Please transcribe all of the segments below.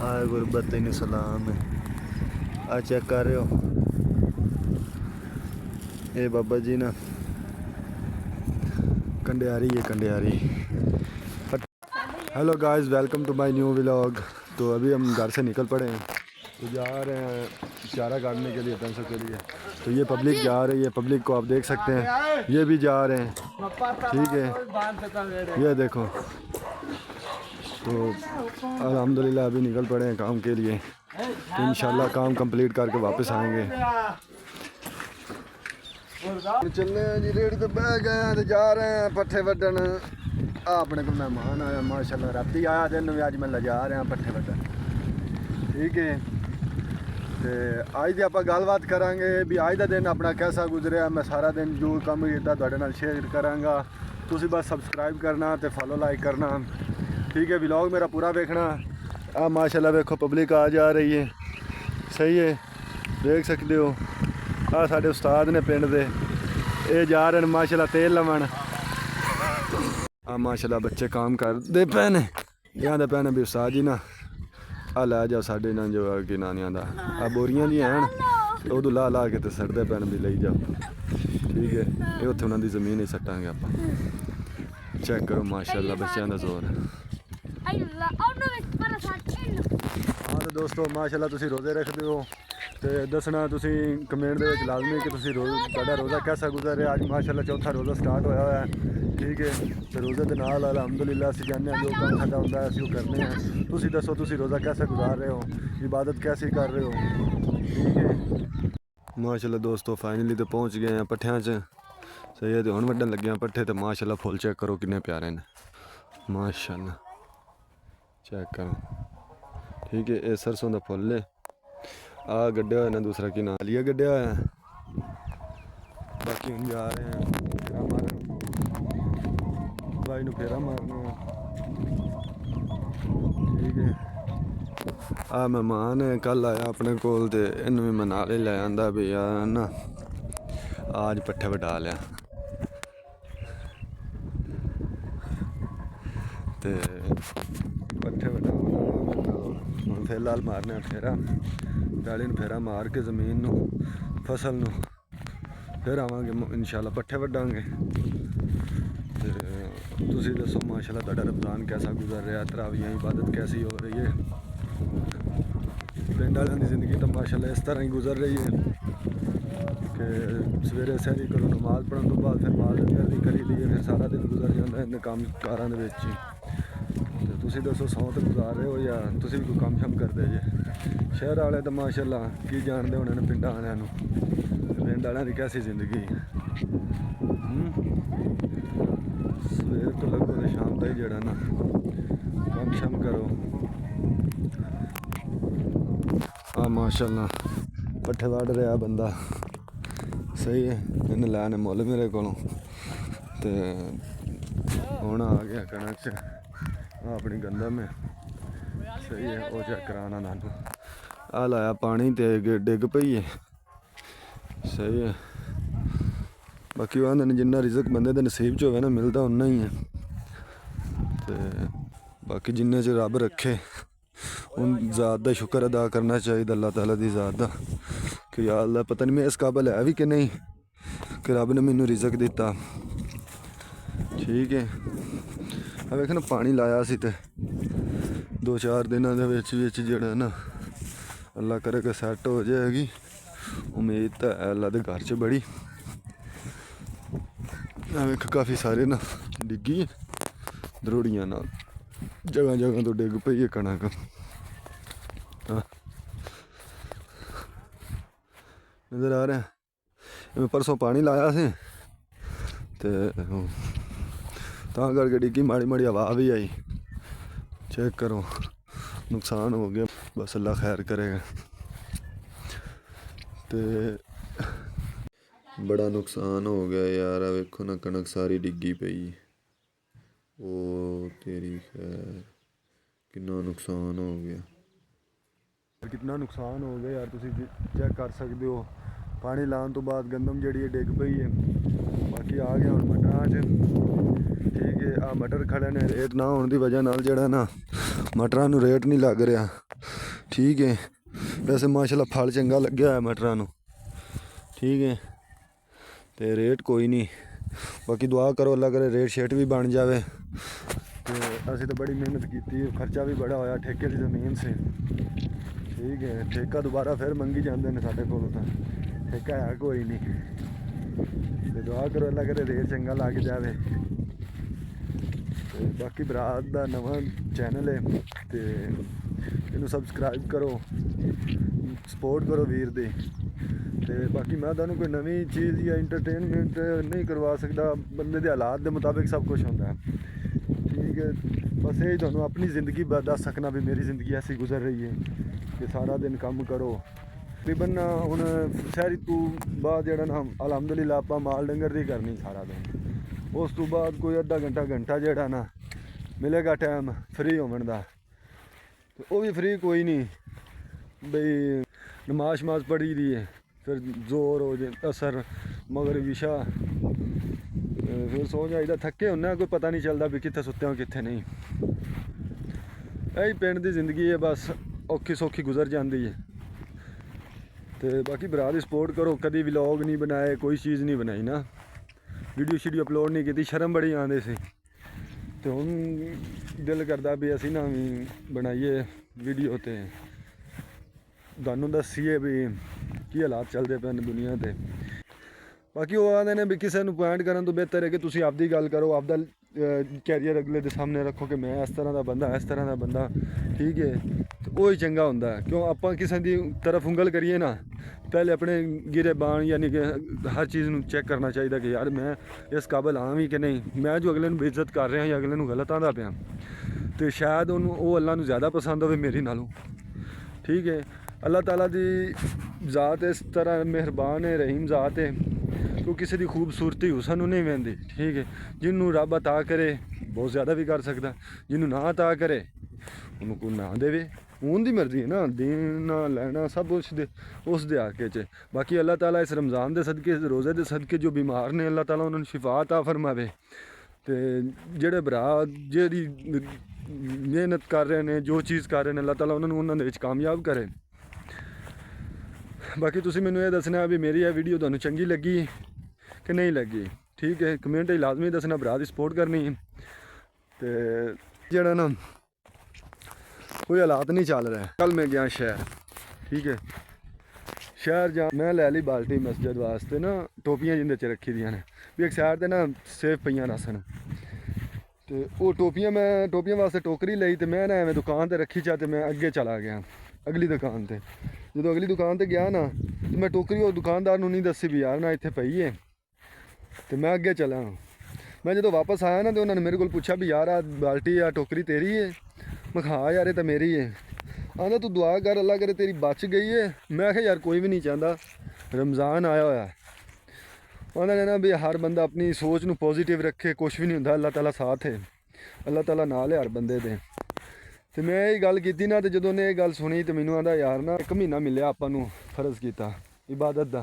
आए गुरबत इन सलाम है। आ चेक कर रहे हो ये बाबा जी ना कंडियारी है Kandiyari. Hello guys, welcome to my new vlog. तो अभी हम घर से निकल पड़े हैं, तो जा रहे हैं चारा काटने के लिए, पैसों के लिए। तो ये पब्लिक जा रही है, पब्लिक को आप देख सकते हैं, ये भी जा रहे हैं। ठीक है, ये देखो। तो अल्हम्दुलिल्लाह अभी निकल पड़े हैं काम के लिए, तो इंशाल्लाह काम कंप्लीट करके वापस आएंगे। चलने जी, रेडी तो बह गए हैं, तो जा रहे हैं पट्ठे वड्डन। अपने को मेहमान आया माशाल्लाह, राती आया दिन भी, अज मैं ले जा रहा पट्ठे वड्डन। ठीक है, तो अज की आप गलबात करांगे भी अज का दिन अपना कैसा गुजरिया। मैं सारा दिन जो काम किया तुहाडे नाल शेयर करांगा। तुसी बस सबसक्राइब करना तो फॉलो लाइक करना। ठीक है, व्लॉग मेरा पूरा देखना। माशाल्लाह देखो पब्लिक आ जा रही है, सही है, देख सकते हो। साडे उस्ताद ने पिंड दे, ये जा रहे हैं माशाल्लाह तेल लवन। माशाल्लाह बच्चे काम करते पे ने, यहाँ पे ने भी उस्ताद जी ना आ लै जाओ साढ़े ना जो कि नानिया का आ बोरियां जी हैं, उदू ला ला के तो सड़ते पैन भी ले जाओ। ठीक है, ये उत्थे उन्होंने जमीन ही सट्टांगे आप। चेक करो माशाल्लाह बच्चों का जोर। हाँ तो दोस्तों माशाल्लाह तुसी रोज़े रखते हो तो दसना तुसी कमेंट दे विच लाजमी कि तुसी तुहाडा रोज़ा कैसा गुजर रहा। अज माशाल्लाह चौथा रोज़ा स्टार्ट होया है। ठीक है, तो रोज़े के नाल अल्हम्दुलिल्लाह असीं जाने जो काम साडा हुंदा है असीं वो करने हैं। तुसी दसो तुसी रोज़ा कैसा गुजार रहे हो, इबादत कैसी कर रहे हो। ठीक है माशाल्लाह दोस्तों, फाइनली तो पहुँच गए हैं पट्ठियां च। सही है, तो हुण वड्डन लगे हैं पट्ठे। तो माशाल्लाह फुल चेक करो किन्ने प्यारे ने, माशाल्लाह चेक करो। ठीक है, ये सरसों का फुल है। आ गड्ढा होया ना दूसरा की नालिया गड्ढा होया। बाकी हम जा रहे हैं फेरा मारन, भाई नूं फेरा मारना। ठीक है, आ मेहमान है कल आया अपने कोल, ते इन्हूं भी मैं नाल ही लै आंदा भी यार ना आज पट्ठे वटा लिया। ते पट्ठे वटा हम फिलहाल मारने फेरा, पैली नूं फेरा मार के जमीन नूं फसल नूं फिर आवांगे इंशाल्लाह पट्ठे वड्डांगे। ते तुसी दसो माशाल्लाह तुहाडा रमज़ान कैसा गुजर रहा, तरावियां इबादत कैसी हो रही है। पिंड वालों की ज़िंदगी तो माशाल्लाह इस तरह ही गुजर रही है कि सवेरे सहरी करो, नमाज पढ़ने तो बाद फिर माल डंगर भी करी लीए, फिर सारा दिन गुजर जाता है इन काम कारां दे विच ही। तो तुसी दसो सौ तो गुजार रहे हो या तुसी भी कोई काम शम करते जे। शहर वाले तो माशाल्लाह की जानते होने ने पिंड वालियां नूं, पिंड वालियां दी कैसी जिंदगी। सवेर तो लगो तो शाम तक जड़ा ना काम शम करो। माशाल्लाह पट्ठे वढ़ रहा बंदा, सही है। इन्हें लैने मुल मेरे को, हुण आ गया कणक च अपनी गंदम है। सही है, वो चेक कराना नानू आ लाया पानी तो डिग पई है। सही है, बाकी वो आंदे जिन्ना रिजक बंदे दे नसीब च होवे ना मिलता उन्ना ही है। तो बाकी जिन्ने च रब रखे उन ज़ात का शुक्र अदा करना चाहिए, अल्लाह ताला दी ज़ात का कि या अल्लाह पता नहीं मैं इस काबल है भी कि नहीं कि रब ने मैनू रिजक दिता। ठीक है, वेख ना पानी लाया सी ते 2-4 दिनों के विच जड़ा ना अल्लाह करे कि सैट हो जाएगी। उम्मीद तो है अल्लाह के घर च बड़ी। वेख काफ़ी सारे ना डिग्गी दरोड़ियां ना जगह जगह तो डिग पई है कणक। नज़र आ रहा है, मैं परसों पानी लाया से तां करके डिग्गी, माड़ी माड़ी हवा भी आई। चेक करो नुकसान हो गया, बस अल्लाह खैर करेगा। तो बड़ा नुकसान हो गया यार, वेखो ना कणक सारी डिग्गी पई। ओ तेरी खैर कितना नुकसान हो गया, कितना नुकसान हो गया यार। तुसी चेक कर सकते हो, पानी लाने तो बाद गंदम जड़ी डिग पई है। बाकी आ गया हूँ मटरां च। ठीक है, आ मटर खड़े ने रेट ना होने की वजह नाल जेड़ा ना मटरां नूं रेट नहीं लग रहा। ठीक है, वैसे माशाल्लाह फल चंगा लग्या है मटरां नूं। ठीक है, तो रेट कोई नहीं, बाकी दुआ करो अल्लाह करे रेट शेट भी बन जाए। तो असीं तो बड़ी मेहनत की, खर्चा भी बड़ा होया ठेके की ज़मीन से। ठीक है, ठेका दोबारा फिर मंगी जाते हैं साढ़े को, ठेका है कोई नहीं। तो दुआ करो अल्लाह करे रेट चंगा लग जाए। तो बाकी भरा दा नवा चैनल है, तो इनू सबसक्राइब करो, सपोर्ट करो वीर दी। तो बाकी मैं तुहानू कोई नवी चीज़ या इंटरटेनमेंट नहीं करवा सकता, बंदे के हालात के मुताबिक सब कुछ होता है। ठीक है, बस यही तुहानू अपनी ज़िंदगी दस सकना भी मेरी ज़िंदगी ऐसी गुजर रही है कि सारा दिन काम करो। तकरीबन हुण शहरी तो बाद जेड़ा ना अलहमदुलिल्लाह आप माल डंगर दी करनी सारा दिन। उस तो बाद कोई अद्धा घंटा जेड़ा ना मिलेगा टाइम फ्री होने का, तो वो भी फ्री कोई नहीं बई नमाज शमाज पढ़ी दी है, फिर जोर हो जाए असर मगर विशा, फिर सो जाइदा थके होने, कोई पता नहीं चलता भी कितने सुते हो कितने नहीं। यही पिंड की जिंदगी है, बस औखी सौखी गुजर जाती है। तो बाकी भरा दी सपोर्ट करो, कभी व्लॉग नहीं बनाए, कोई चीज़ नहीं बनाई ना, वीडियो शीडियो अपलोड नहीं की, शर्म बड़ी आती सी। तो हुण दिल करता भी असी ना भी बनाइए वीडियो, तो तुहानू दसीए भी की हालात चलते पे दुनिया ते। बाकी वो आते हैं भी किसी को पॉइंट करने तो बेहतर है कि तुम आपकी गल करो, आपका कैरियर अगले के सामने रखो कि मैं इस तरह का बंदा, इस तरह का बंदा। ठीक है, तो वही चंगा होंदा है। क्यों आप किसी की तरफ उंगल करिए ना, पहले अपने गिरे बाण यानी कि हर चीज़ में चेक करना चाहिए कि यार मैं इस काबिल हाँ भी कि नहीं, मैं जो अगले बेइज्जत कर रहा या अगले गलत आंदा पाया, तो शायद वो अल्लाह नूं ज़्यादा पसंद हो मेरी नालों। ठीक है, अल्लाह ताला दी ज़ात इस तरह मेहरबान है, रहीम ज़ात है, तो किसी की खूबसूरती हुसन नहीं वहदी। ठीक है, जिन्होंने रब अता करे बहुत ज़्यादा भी कर सकता, जिन्होंने ना अता करे उनको ना देवे, उनकी मर्जी है ना, देना लेना सब उस दे हक च। बाकी अल्लाह ताला इस रमज़ान के सदके, रोज़े के सदके जो बीमार ने अल्लाह ताला उन्होंने शिफा अता फरमावे। तो जेड़े भरा जेड़ी मेहनत कर रहे हैं, जो चीज़ कर रहे हैं, अल्लाह ताला उन्होंने कामयाब करे। बाकी तुसी मैनू ये दसना भी मेरी यह वीडियो तुहानू चंगी लगी कि नहीं लगी। ठीक है, कमेंट लाजमी दसना, भरा दी सपोर्ट करनी है। तो जेड़ा ना कोई हालात नहीं चल रहा है। कल मैं गया शहर, ठीक है, शहर जा मैं लै ली बाल्टी मस्जिद वास्ते ना, टोपियां जिंदे च रखी दियां ने भी एक साइड ते ना सेफ पईयां रसन। तो वो टोपियां वास्ते टोकरी लई, तो मैं ना एवं दुकान ते रखी चा, तो मैं अगे चला गया अगली दुकान ते। जो अगली दुकान ते गया ना, तो मैं टोकरी वो दुकानदार नूं नहीं दसी भी यार ना इत्थे पई है, तो मैं अगे चला। मैं जो वापस आया ना, तो उन्होंने मेरे को पूछा भी यार आ बाल्टी या टोकरी तेरी है? मैं हाँ यार ये तो मेरी है। आंदा तू दुआ कर अल्लाह करे तेरी बच गई है। मैं आखिया यार कोई भी नहीं चाहता, रमज़ान आया होया। उन्होंने ना भी हर बंदा अपनी सोच नूं पॉजिटिव रखे, कुछ भी नहीं होंदा, अल्लाह ताला साथ है, अल्लाह ताला नाल है हर बंदे दे। तो मैं ये गल की ना, तो जो ने गल सुनी तो मैनू आंदा यार ना 1 महीना मिले आपां नूं फर्ज किया इबादत का,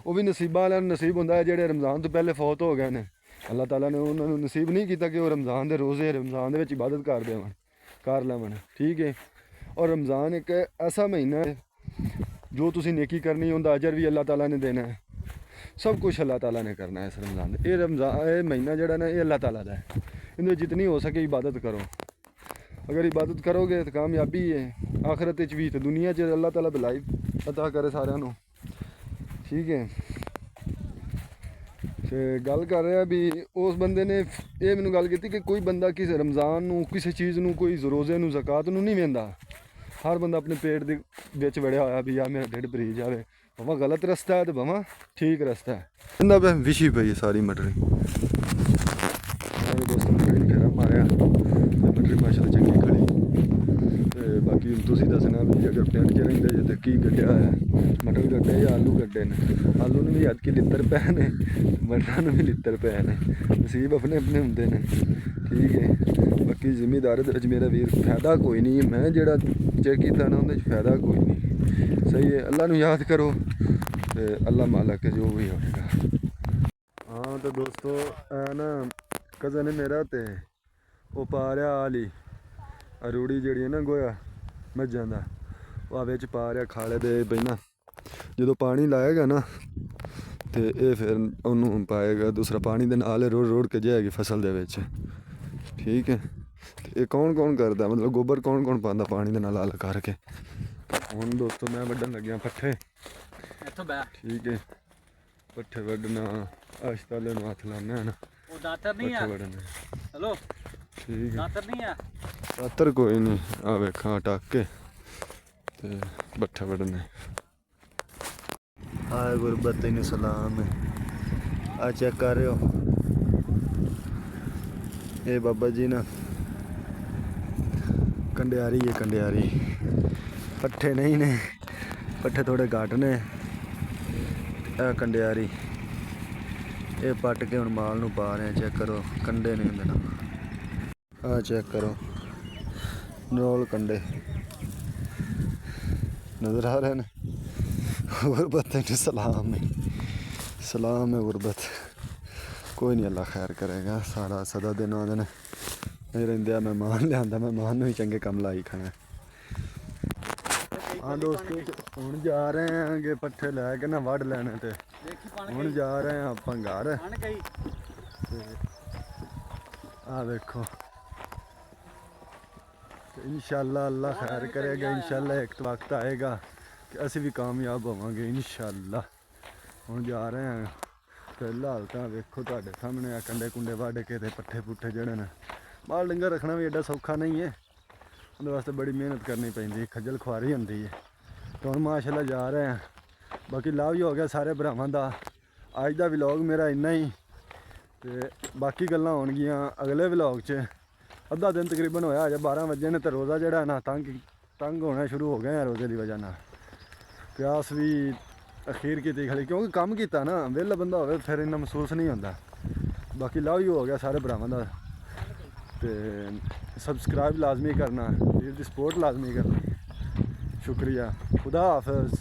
वो भी नसीबा वाले नसीब होंदा है जेड़े रमज़ान तो पहले फौत हो गए ने। अल्लाह ताला ने उन्होंने नसीब नहीं किया कि वो रमज़ान के रोज़े रमज़ान के इबादत कर लवन। ठीक है, और रमज़ान एक ऐसा महीना है जो तुसी नेकी करनी उनका अजर भी अल्लाह ताला ने देना है, सब कुछ अल्लाह ताला ने करना है इस रमज़ान। ये महीना जोड़ा ना ये अल्लाह ताला का है, इनमें जितनी हो सके इबादत करो। अगर इबादत करोगे तो कामयाबी है आखिरत भी, तो दुनिया च अल्लाह ताला भलाई अता करे सारिਆਂ ਨੂੰ। ठीक है, तो गल कर रहा भी उस बंदे ने ये मैनू गल की कि कोई बंदा किसी रमज़ान नूं किसी चीज़ नूं कोई रोज़े नूं ज़कात नूं नहीं वेंदा। हर बंदा अपने पेट दे विच वड़िया होया भी यार मेरा ढिड भरी जाए, भावें गलत रस्ता है तो भावें ठीक रस्ता है। कहंदा पे विछी पई है सारी मटरी। दोस्तों मटरी घेरा मारिया, मटरी माशाल्लाह चंगी खड़ी। तो बाकी तुसीं दसना भी अगर पिंड च रहिंदे जे तो की गड्ढिया है, मटर गड्ढे या आलू गड्ढे ने। आलू नूं भी अदकी लित्तर पै ने, मटरां नूं भी लित्तर पै ने, नसीब अपने अपने हुंदे ने। ठीक है, बाकी जिमीदारी दे विच मेरा वीर फायदा कोई नहीं है, मैं जेड़ा चेक कीता ना उहदे च फायदा कोई नहीं। सही है, अल्लाह नूं याद करो, तो अल्लाह मालक जो भी होएगा। हाँ ਹਾਂ ਤਾਂ ਦੋਸਤੋ ਇਹ ਨਾ ਕਜ਼ਨ ਹੈ ਮੇਰਾ ਤੇ ਉਹ ਪਾ ਰਿਹਾ ਆਲੀ ਰੂੜੀ ਜਿਹੜੀ ਹੈ ਨਾ ਗੋਇਆ ਮੱਝਾਂ ਦਾ ਉਹ ਆ ਵਿੱਚ ਪਾ ਰਿਹਾ ਖਾਲੇ ਦੇ ਪਹਿਲਾਂ ਜਦੋਂ ਪਾਣੀ ਲਾਏਗਾ ਨਾ ਤੇ ਇਹ ਫਿਰ ਉਹਨੂੰ ਪਾਏਗਾ ਦੂਸਰਾ ਪਾਣੀ ਦੇ ਨਾਲ ਰੋੜ ਕੇ ਜਾਏਗੀ ਫਸਲ ਦੇ ਵਿੱਚ ਠੀਕ ਹੈ। ਤੇ ਇਹ ਕੌਣ ਕਰਦਾ ਮਤਲਬ ਗੋਬਰ ਕੌਣ ਪਾਉਂਦਾ ਪਾਣੀ ਦੇ ਨਾਲ ਹੱਲ ਕਰਕੇ। ਹੁਣ ਦੋਸਤੋ ਮੈਂ ਵੱਢਣ ਲੱਗਿਆ ਪੱਠੇ ਇੱਥੋਂ ਬੈ ਠੀਕ ਹੈ। ਪੱਠੇ ਵੱਢਣਾ ਅਸ਼ਤਾਲੇ ਨੂੰ ਹੱਥ ਲਾਉਣਾ ਹੈ ਨਾ ਉਹ ਦਾਤਰ ਨਹੀਂ ਆ ਹਲੋ ਠੀਕ ਹੈ। ਦਾਤਰ ਨਹੀਂ ਆ ਦਾਤਰ ਕੋਈ ਨਹੀਂ ਆ ਵੇਖਾਂ ਟੱਕ ਕੇ ਤੇ ਪੱਠੇ ਵੱਢਣੇ। हाय गुरबत तैनू सलाम आ चेक कर रहे हो ये बाबा जी ना कंडियारी है कंडियारी पट्ठे नहीं ने पट्ठे थोड़े घट ने आ कंडियारी ये पट के हुण माल नू पा रहे हैं। चेक करो कंडे नहीं होंदे ना आ चेक करो नरोल कंडे नज़र आ रहे हैं। गुरबत तैनू सलाम है गुरबत कोई नहीं अल्लाह खैर करेगा सारा सदा दिन आते हैं नहीं रहिंदे मेहमान लिया मेहमान भी चंगे कम लाई खाना। हाँ दोस्तों हुण जा रहे हैं कि पट्ठे लैके ना वढ़ लैने ते हुण जा रहे हैं आपां घर आ देखो इंशाअल्लाह अल्लाह खैर करेगा। इंशाअल्लाह एक वक्त आएगा कि असी भी कामयाब होवांगे इंशाअल्लाह। हुण जा रहे हैं फिलहाल तो वेखो तुहाडे सामने कंडे कुंडे वढ़ के ते पट्ठे पुट्ठे जड़े ने माल डंगर रखना भी एडा सौखा नहीं है उहदे वास्ते बड़ी मेहनत करनी पैंदी है खज्जल खुआरी होंदी है। तो हुण माशाअल्लाह जा रहे हैं बाकी लाभ ही हो गया सारे भरावां दा। अज दा व्लॉग मेरा इन्ना ही ते बाकी गल्लां होणगियां अगले व्लॉग च। अद्धा दिन तकरीबन होया अजे 12 बजे ने ते रोज़ा जिहड़ा ना तंग होना शुरू हो गया रोज़े की वजह नाल प्यास भी अखीर की खड़ी क्योंकि काम किया ना वेला बंदा हो फिर इन्ना महसूस नहीं होता। बाकी लव यू हो गया सारे भरावां दा ते सबसक्राइब लाजमी करना वीर दी सपोर्ट लाजमी करनी। शुक्रिया खुदा हाफिज़।